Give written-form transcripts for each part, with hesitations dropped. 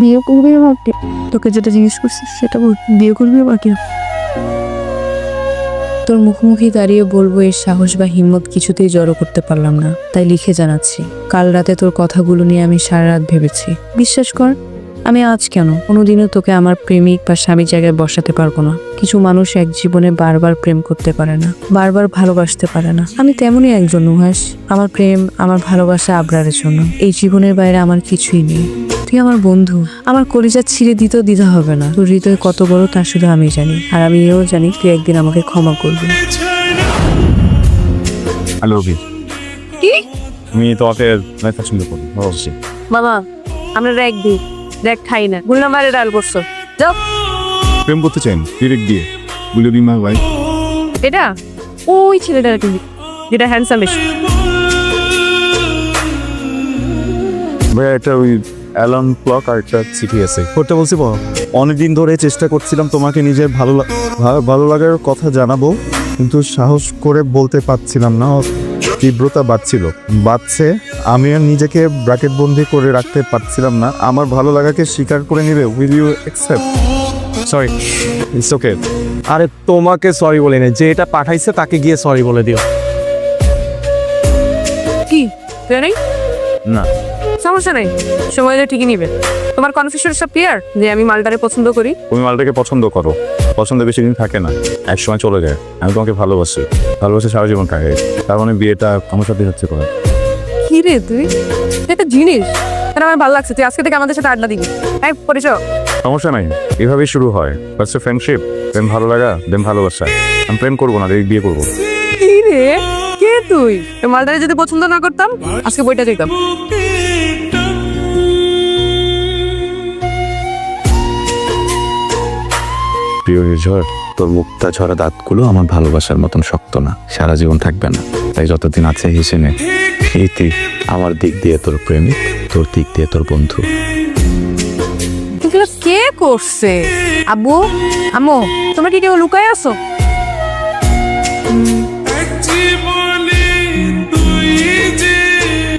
বিয়ে করবি আমাকে? তোকে যেটা জিজ্ঞেস করছিস সেটা বল, বিয়ে করবি আমাকে? তোর মুখোমুখি দাঁড়িয়ে বলবো এর সাহস বা হিম্মত কিছুতেই জড়ো করতে পারলাম না, তাই লিখে জানাচ্ছি। কাল রাতে তোর কথাগুলো নিয়ে আমি সারা রাত ভেবেছি। বিশ্বাস কর, আমি আজ কেন কোনোদিনও তোকে আমার প্রেমিক বা স্বামী জায়গায় বসাতে পারবো না। কিছু মানুষ এক জীবনে বারবার প্রেম করতে পারে না, বারবার ভালোবাসতে পারে না। আমি তেমনই একজন নুহাস। আমার প্রেম, আমার ভালোবাসা আবরারের জন্য। এই জীবনের বাইরে আমার কিছুই নেই। তুই আমার বন্ধু, আমার কলিজা ছিঁড়ে দিতেও দ্বিধা হবে না। তোর হৃদয় কত বড় তা শুধু আমি জানি, আর আমি এও জানি তুই একদিন আমাকে ক্ষমা করবি। হ্যালো কি আমি তোমাকে পছন্দ করি অবশ্যই। বাবা, আমরা র্যাক দিই, র্যাক খাই না। ভুল নাম্বারে ডাল করছো, যাও। প্রেম করতে চান ডিরেক্ট দিয়ে বলে দিন মা ভাই। এটা ওই ছেলেটা কিন্তু যেটা হ্যান্ডসাম বেশি। ভাই একটা ওই অ্যালার্ম ক্লক আর একটা চিঠি আছে করতে বলছি। অনেকদিন ধরে চেষ্টা করছিলাম তোমাকে নিজের ভালো লাগার কথা জানাবো, কিন্তু সাহস করে বলতে পারছিলাম না। তীব্রতা বাড়ছে। আমি আর নিজেকে ব্র্যাকেট বন্দি করে রাখতে পারছিলাম না। আমার ভালো লাগাকে স্বীকার করে নিবে? Will you accept? Sorry, it's okay. আরে তোমাকে সরি বলে না, যে এটা পাঠাইছে তাকে গিয়ে সরি বলে দিও। কি নেই? না সমস্যা নেই, সময় হলে ঠিকই নিবে। তোমার কনফিউশন সব ক্লিয়ার যে আমি মালটারে পছন্দ করি? তুমি মালটাকে পছন্দ করো, পছন্দ বেশি দিন থাকে না, এক সময় চলে যায়। আমি তোমাকে ভালোবাসি সারা জীবন থাকে। তার মানে বিয়েটা আমার সাথে হচ্ছে করে। কি রে তুই, একটা জিনিস এটা আমার ভালো লাগছে। তুই আজকে থেকে আমাদের সাথে আড্ডা দিবি। এই পরিচয়। সমস্যা নাই, এভাবেই শুরু হয়। ফার্স্টে ফ্রেন্ডশিপ, দেন ভালো লাগা, দেন ভালোবাসা। আমি প্রেম করবো না, বিয়ে করবো। কি রে, কে তুই? এই মালটারে যদি পছন্দ না করতাম আজকে বইটা যেতাম। প্রিয় ঝড়, তোর মুক্তা ঝরা দাঁতগুলো আমার ভালোবাসার মতন শক্ত না, সারা জীবন থাকবে না। তাই যতদিন আছে হেসে নে। এই দিক আমার দিক দিয়ে তোর প্রেমিক, তোর দিক দিয়ে তোর বন্ধু। এগুলো কে করছে? আব্বু, আম্মু, তোমরা কি কেউ লুকায় আছো?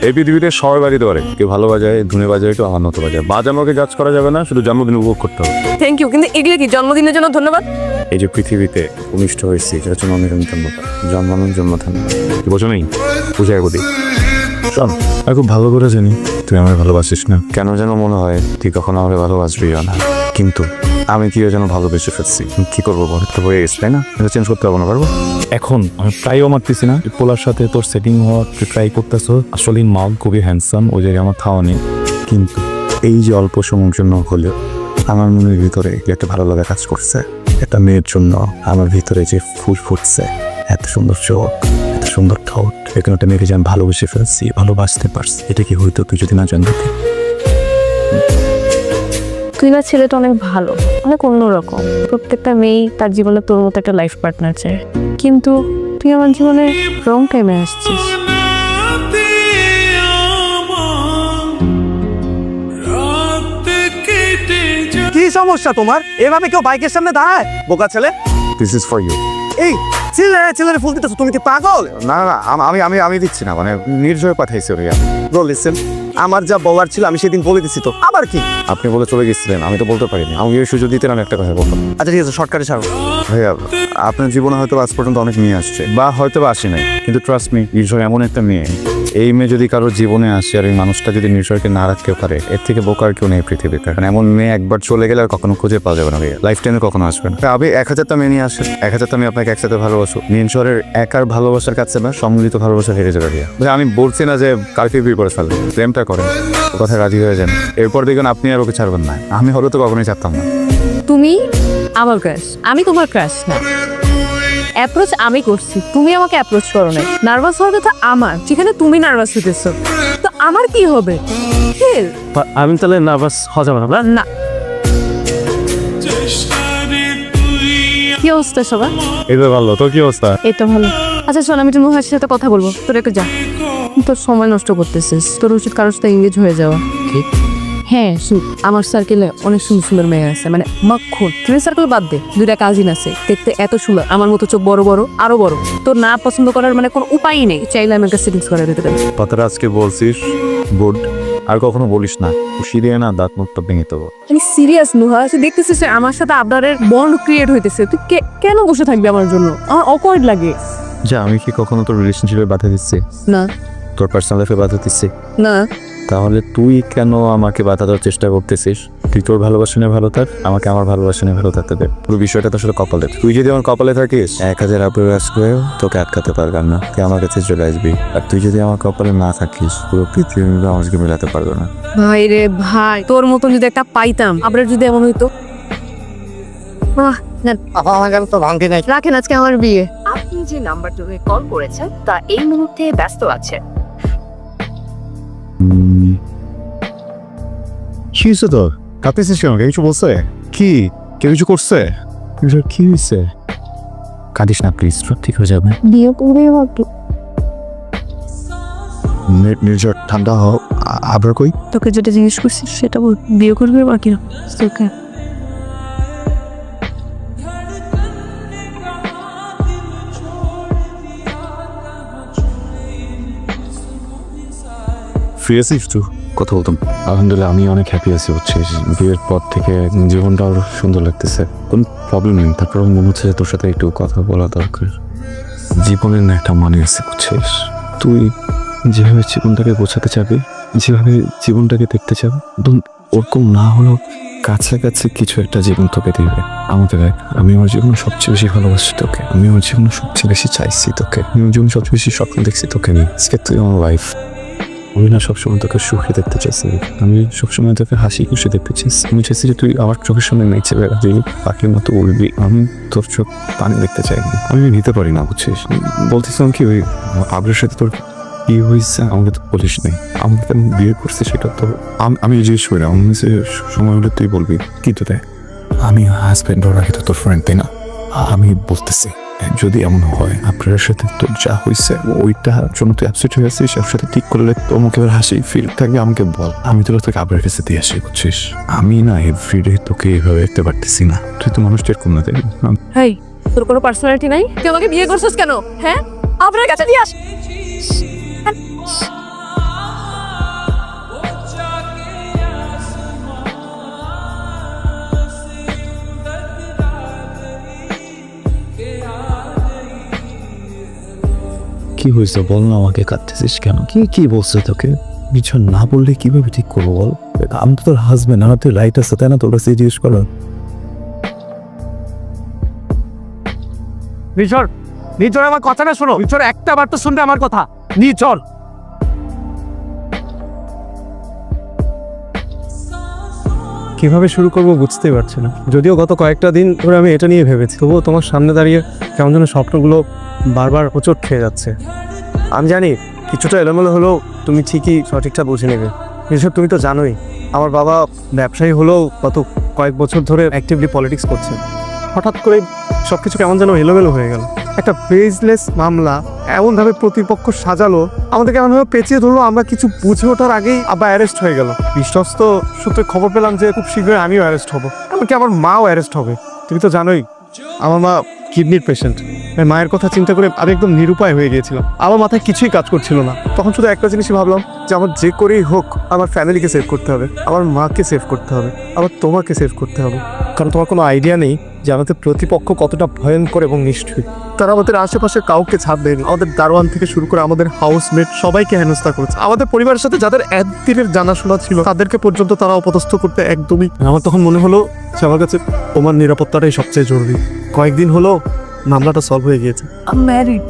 এই পৃথিবীতে সবাই বাজিতে পারে, কেউ ভালো বাজায়, ধুনে বাজায়, কেউ আমার মতো বাজায়। বাজানোকে জাজ করা যাবে না, শুধু জন্মদিন উপভোগ করতে হবে। থ্যাংক ইউ, কিন্তু এগুলো কি জন্মদিনের জন্য ধন্যবাদ? এই যে পৃথিবীতে ভূমিষ্ঠ হয়েছি, সেটা হচ্ছে অনেক ধন্যবাদ। জন্মদিন কি বোঝো নেই? বুঝাই বলি। শোন, আমি খুব ভালো করে জানি তুই আমায় ভালোবাসিস না। কেন যেন মনে হয় তুই কখনো আমাকে ভালোবাসবি না, কিন্তু আমি কি যেন ভালোবেসে ফেলছি। কি করবো বল? তো হয়ে গেছে, তাই না? এটা চেঞ্জ করতে পারবো না, পারবো? এখন আমি ট্রাইও মারতেছি না। পোলার সাথে তোর সেটিং হওয়ার ট্রাই করতেছো। আসলে মাল খুবই হ্যান্ডসাম, ওই জায়গায় আমার খাওয়া নেই। কিন্তু এই যে অল্প সময়ের জন্য হলেও আমার মনের ভিতরে একটা ভালো লাগা কাজ করছে। একটা মেয়ের জন্য আমার ভিতরে যে ফুল ফুটছে, এত সুন্দর চোখ, এত সুন্দর ঠোঁট, এখানে একটা মেয়েকে যে আমি ভালোবেসে ফেলছি, ভালোবাসতে পারছি। এটা কি হইতো তুই যদি না জানতি? তুই না ছেলেটা অনেক ভালো, অনেক অন্যরকম। প্রত্যেকটা মেয়েই তার জীবনে তোর মতো একটা লাইফ পার্টনার চায়, কিন্তু তুই আমার জীবনে রং টাইমে আসছিস। কি সমস্যা তোমার? এভাবে কেউ বাইকের সামনে দাঁড়ায়? বোকা ছেলে। This is for you. এই ছেলের ফুল দিতেছো, তুমি কি পাগল? না না, আমি দিচ্ছি না, মানে নির্জয় পাঠাইছি ওরে। ব্রো লিসেন, আমার যা বলার ছিল আমি সেদিন বলে দিছি তো, আবার কি? আপনি বলে চলে গেছিলেন, আমি তো বলতে পারিনি। আমি ওই সুযোগ দিতেন, আমি একটা কথা বলতাম। আচ্ছা ঠিক আছে, শর্টকাটে ছাড়ো। ভাইয়া, আপনার জীবনে হয়তো আজ পর্যন্ত অনেক মেয়ে আসছে, বা হয়তো বা আসে নাই, কিন্তু ট্রাস্ট মি, নির্জয় এমন একটা মেয়ে। এই মেয়ে যদি কারোর জীবনে আসে আর এই মানুষটা যদি নির্জয়কে না রাখতে পারে, এর থেকে বোকার কেউ নেই পৃথিবীতে। কারণ এমন মেয়ে একবার চলে গেলে আর কখনো খুঁজে পাওয়া যাবে না ভাইয়া, লাইফ টাইমে কখনো আসবে না। আপনি 1000টা মেয়ে নিয়ে আসেন, 1000টা মেয়ে আপনাকে একসাথে ভালোবাসো, নির্জয়ের একার ভালোবাসার কাছে না সম্মিলিত ভালোবাসা হেরে যাবে ভাইয়া। আমি বলছি না যে কালকে বিয়ে করে ফেলবেন, প্রেমটা করেন, ও কথা রাজি হয়ে যান। এরপর দেখবেন আপনি আর ওকে ছাড়বেন না। আমি হলে তো কখনোই ছাড়তাম না। তুমি আমার ক্রাশ, আমি তোমার ক্রাশ না। অ্যাপ্রোচ আমি করছি, তুমি আমাকে অ্যাপ্রোচ করো না। নার্ভাস হওয়ার কথা আমার, যেখানে তুমি নার্ভাস হইতেছো, তো আমার কি হবে? আমি তাহলে নার্ভাস হওয়া যাবে না? না। কি অবস্থা সবার? এই তো ভালো, তোর কি অবস্থা? এই তো ভালো। আচ্ছা শোন, আমি একটু নুহাসের সাথে কথা বলবো, তোর একটু যা। তোর সময় নষ্ট করতেছিস, তোর উচিত কারোর সাথে এঙ্গেজ হয়ে যাওয়া। হ্যাঁ শুন, আমার সার্কেলে অনেক সুন্দর সুন্দর মেয়ে আছে, মানে মাখন। ফ্রেন্ড সার্কেল বাদ দে, দুইটা কাজিন আছে, দেখতে এত সুন্দর, আমার মতো চোখ বড় বড়, আরো বড়। তোর না পছন্দ করার মানে কোনো উপায়ই নেই, চাইলে আমি একটা সেটিংস করে দিতে পারি। কথাটা আজকে বলছিস গুড, আর কখনো বলিস না, খুশি দিয়ে না দাঁত মুখটা ভেঙে দেবো। আমি সিরিয়াস নুহা, তুই দেখতেছিস যে আমার সাথে আবরারের বন্ড ক্রিয়েট হইতেছে, তুই কেন বসে থাকবি আমার জন্য? আমার অকওয়ার্ড লাগে। যা, আমি কি কখনো তোর রিলেশনশিপে বাধা দিচ্ছি? না তোর পার্সোনাল লাইফে বাধা দিচ্ছি? না, তাহলে তুই কেন আমাকে বাধা দেওয়ার চেষ্টা করতেছিস? তুই তোর ভালোবাসা নিয়ে ভালো থাক, আমাকে আমার ভালোবাসা নিয়ে ভালো থাকতে দে। পুরো বিষয়টা তো আসলে কপালের। তুই যদি আমার কপালে থাকিস, 1000 অ্যাপ্রোচ করেও তোকে আটকাতে পারবে না, তুই আমার কাছে চলে আসবি। আর তুই যদি আমার কপালে না থাকিস, পুরো পৃথিবী আমাকে মিলাতে পারবে না। ভাই রে ভাই, তোর মতন যদি একটা পাইতাম, আবরার যদি এমন হইতো। রাখেন, আজকে আমার বিয়ে। আপনি যে নাম্বারটিতে কল করেছেন তা এই মুহূর্তে ব্যস্ত আছে। কি হয়েছে তোর? কাঁদতেছিস কেন? কেউ কিছু বলছে? কি কেউ কিছু করছে? কি হয়েছে? কাঁদিস না প্লিজ, সব ঠিক হয়ে যাবে। বিয়ে করবে ভাবতো। নির্ঝর ঠান্ডা হোক। আবার কই? তোকে যেটা জিজ্ঞেস করছিস সেটা বল, বিয়ে করবে বাকি না? তোকে ফ্রি আছিস তুই? কথা বলতাম। আলহামদুলিল্লাহ আমি অনেক হ্যাপি আছি, বুঝছিস। বিয়ের পর থেকে জীবনটা আরো সুন্দর লাগতেছে, কোনো প্রবলেম নেই। তারপর মনে হচ্ছে যে তোর সাথে একটু কথা বলা দরকার। জীবনের না একটা মানে আছে, বুঝছিস। তুই যেভাবে জীবনটাকে গোছাতে চাবি, যেভাবে জীবনটাকে দেখতে চাবি, একদম ওরকম না হলেও কাছাকাছি কিছু একটা জীবন তোকে দিবে। আমাদের আমি আমার জীবনে সবচেয়ে বেশি ভালোবাসি তোকে, আমি আমার জীবনে সবচেয়ে বেশি চাইছি তোকে, আমি আমার জীবনে সবচেয়ে বেশি স্বপ্ন দেখছি তোকে নিয়ে। আজকে তুই আমার লাইফ। আমি না সবসময় তোকে সুখী দেখতে চাইছি, আমি সবসময় তোকে হাসি খুশি দেখতে চাইছি। আমি চাইছি যে তুই আমার চোখের সামনে নেচে বেড়াবি, পাখির মতো উড়বি। আমি তোর চোখ পানি দেখতে চাইনি, আমি নিতে পারি না, বুঝছিস। বলতেছিলাম কি, ওই আবরের সাথে তোর কি হয়েছে আমাকে তো বলিস নাই। আমাকে তো বিয়ে করছে সেটা তো আমি জিজ্ঞেস করি, আমি সময় হলে তুই বলবি। কিন্তু দেখ, আমি হাজব্যান্ড ওর আগে তো তোর ফ্রেন্ড, তাই না? আমি বলতেছি যদি এমন হয় আপনার সাথে তোর যা হয়েছে ওইটা জন্য তুই অ্যাপসেট হয়ে আসিস, ওর সাথে ঠিক করলে তোর মুখে এবার হাসি ফিল থাকবে, আমাকে বল। আমি তোকে আপনার কাছে দিয়ে আসি, বুঝছিস। আমি না এভরিডে তোকে এইভাবে দেখতে পারতেছি না, তুই তো মানুষটা এরকম না, তাই না? হাই, তোর কোনো পার্সোনালিটি নাই? তুই আমাকে বিয়ে করছিস কেন? হ্যাঁ, আপনার কাছে দিয়ে আস। কি হয়েছে বল না, আমাকে কাঁদতেছিস কেন? কি বলছে তোকে? কিছু না বললে কিভাবে ঠিক করবো বল? আমি তো তোর হাজবেন্ড, আমার তো রাইট আছে, তাই না? তোর কাছে জিজ্ঞেস করো। নির্ঝর, নির্ঝর আমার কথাটা শোনো। নির্ঝর একটা বার তো শুনবে আমার কথা। নির্ঝর, কিভাবে শুরু করব বুঝতেই পারছি না। যদিও গত কয়েকটা দিন ধরে আমি এটা নিয়ে ভেবেছি, তবুও তোমার সামনে দাঁড়িয়ে কেমন যেন স্বপ্নগুলো বারবার হোঁচট খেয়ে যাচ্ছে। আমি জানি কিছুটা এলোমেলো হলেও তুমি ঠিকই সঠিকটা বুঝে নেবে। এসব তুমি তো জানোই, আমার বাবা ব্যবসায়ী হলেও গত কয়েক বছর ধরে অ্যাক্টিভলি পলিটিক্স করছে। হঠাৎ করে সব কিছু কেমন যেন এলোমেলো হয়ে গেল। একটা বেসলেস মামলা এমনভাবে প্রতিপক্ষ সাজালো, আমাদেরকে এমনভাবে পেঁচিয়ে ধরলো, আমরা কিছু বুঝে ওঠার আগেই আবার অ্যারেস্ট হয়ে গেল। বিশ্বস্ত সূত্রে খবর পেলাম যে খুব শীঘ্রই আমিও অ্যারেস্ট হব, এমনকি আমার মাও অ্যারেস্ট হবে। তুমি তো জানোই আমার মা কিডনির পেশেন্ট। মায়ের কথা চিন্তা করে আমি একদম নিরুপায় হয়ে গিয়েছিলাম। আমার মাথায় কিছুই কাজ করছিল না। তখন শুধু একটা জিনিসই ভাবলাম যে আমার যে করেই হোক আমার ফ্যামিলিকে সেভ করতে হবে, আমার মাকে সেভ করতে হবে, আবার তোমাকে সেভ করতে হবে। কারণ তোমার কোনো আইডিয়া নেই যে আমাদের প্রতিপক্ষ কতটা ভয়ঙ্কর এবং নিষ্ঠুর। তারা আমাদের আশেপাশে কাউকে ছাড় দেয়নি, আমাদের দারোয়ান থেকে শুরু করে আমাদের হাউসমেট সবাইকে হেনস্থা করেছে। আমাদের পরিবারের সাথে যাদের একদিনের জানাশোনা ছিল তাদেরকে পর্যন্ত তারা অপদস্থ করতে একদমই। আমার তখন মনে হলো যে আমার কাছে তোমার নিরাপত্তাটাই সবচেয়ে জরুরি। কয়েকদিন হলো মামলাটা সলভ হয়ে গিয়েছে। ম্যারিড।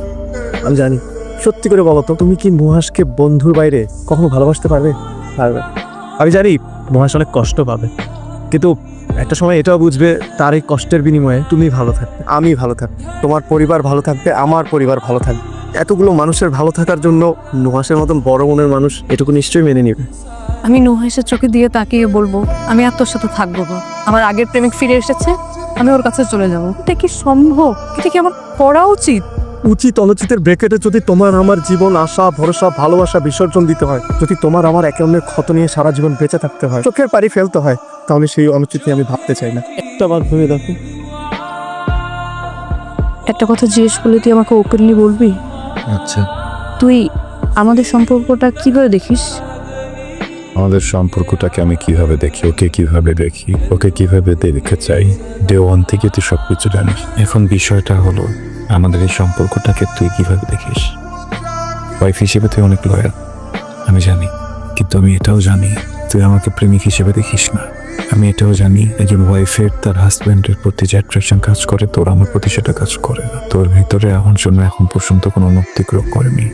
আমি জানি, সত্যি করে বলো তো, তুমি কি নুহাসকে বন্ধুর বাইরে কখনো ভালোবাসতে পারবে? পারবে। আমি জানি নুহাস অনেক কষ্ট পাবে, কিন্তু একটা সময় এটাও বুঝবে তার এই কষ্টের বিনিময়ে তুমি ভালো থাকবে, আমি ভালো থাকবো, তোমার পরিবার ভালো থাকবে, আমার পরিবার ভালো থাকবে। এতগুলো মানুষের ভালো থাকার জন্য নুহাসের মতন বড় মনের মানুষ এটুকু নিশ্চয়ই মেনে নেবে। আমি নুহাসের চোখে দিয়ে তাকিয়ে বলবো আমি আর তোর সাথে থাকবো না। আমার আগের প্রেমিক ফিরে এসেছে, আমি ওর কাছে চলে যাবো। এটা কি সম্ভব? এটা কি আমার করা উচিত? উচিত অনুচিতের ব্রেকেটে যদি তোমার আমার জীবন, আশা, ভরসা, ভালোবাসা বিসর্জন দিতে হয়, যদি তোমার আমার একে অন্যের ক্ষত নিয়ে সারা জীবন বেঁচে থাকতে হয়, চোখের পানি ফেলতে হয়, তাহলে সেই অনুচিত নিয়ে আমি ভাবতে চাই না। একটা বার ভেবে দেখো। একটা কথা জিজ্ঞেস করলে তুই আমাকে ওপেনলি বলবি? আচ্ছা, তুই আমাদের সম্পর্কটা কিভাবে দেখিস? আমাদের সম্পর্কটাকে আমি কিভাবে দেখি, ওকে কিভাবে দেখি, ওকে কিভাবে দেখতে চাই, ডে ওয়ান থেকে তুই সব কিছু জানিস। এখন বিষয়টা হলো আমাদের এই সম্পর্কটাকে তুই কিভাবে দেখিস। ওয়াইফ হিসেবে তুই অনেক লয়াল, আমি জানি, কিন্তু আমি এটাও জানি তুই আমাকে প্রেমিক হিসেবে দেখিস না। আমি এটাও জানি একজন ওয়াইফের তার হাজব্যান্ডের প্রতি যে অ্যাট্রাকশন কাজ করে, তোর আমার প্রতি সেটা কাজ করে না। তোর ভিতরে আমার জন্য এখন পর্যন্ত কোনো অনুভূতি গ্রো করেনি।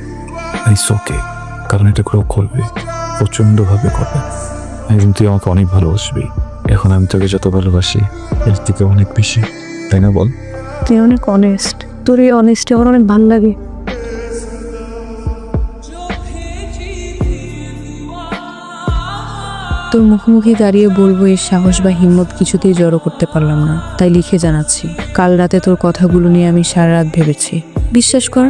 ইটস ওকে, কারণ এটা গ্রো করবে, প্রচণ্ডভাবে করবে। একদিন তুই আমাকে অনেক ভালোবাসবি। এখন আমি তোকে যত ভালোবাসি এর থেকে অনেক বেশি, তাই না বল? তুই অনেক অনেস্ট, তোর এই অনেস্টি আমার অনেক ভালো লাগে। তোর মুখোমুখি দাঁড়িয়ে বলবো এর সাহস বা হিম্মত কিছুতেই জড়ো করতে পারলাম না, তাই লিখে জানাচ্ছি। কাল রাতে তোর কথাগুলো নিয়ে আমি সারা রাত ভেবেছি। বিশ্বাস কর,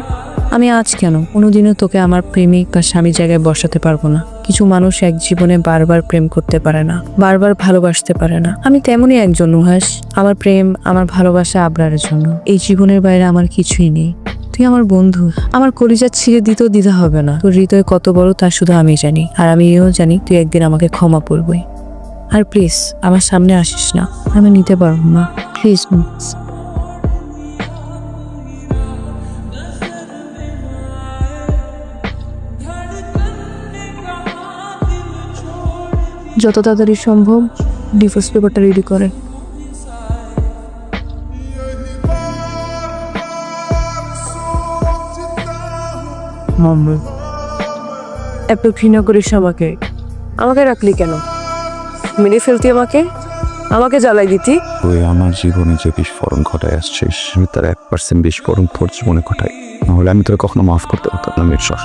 আমি আজ কেন কোনোদিনও তোকে আমার প্রেমিক বা স্বামী জায়গায় বসাতে পারবো না। কিছু মানুষ এক জীবনে বারবার প্রেম করতে পারে না, বারবার ভালোবাসতে পারে না। আমি তেমনই একজন নুহাস। আমার প্রেম, আমার ভালোবাসা আবরারের জন্য। এই জীবনের বাইরে আমার কিছুই নেই। তুই আমার বন্ধু, আমার কলিজা ছিঁড়ে দিতেও দ্বিধা হবে না। তোর হৃদয় কত বড় তা শুধু আমি জানি, আর আমি এও জানি তুই একদিন আমাকে ক্ষমা করবি। আর প্লিজ আমার সামনে আসিস না, আমি নিতে পারবো না, প্লিজ। যত তাড়াতাড়ি সম্ভব ডিভোর্স পেপারটা রেডি করে। এত ঘৃণা করিস আমাকে, আমাকে রাখলি কেন? মেরে ফেলতি আমাকে, আমাকে জ্বালাই দিতি। তুই আমার জীবনে যে বিস্ফোরণ ঘটায় আসছিস, আমি তার 1% বিস্ফোরণ তোর জীবনে ঘটাই, নাহলে আমি তোর কখনো মাফ করতে পারতাম না। মির্জা,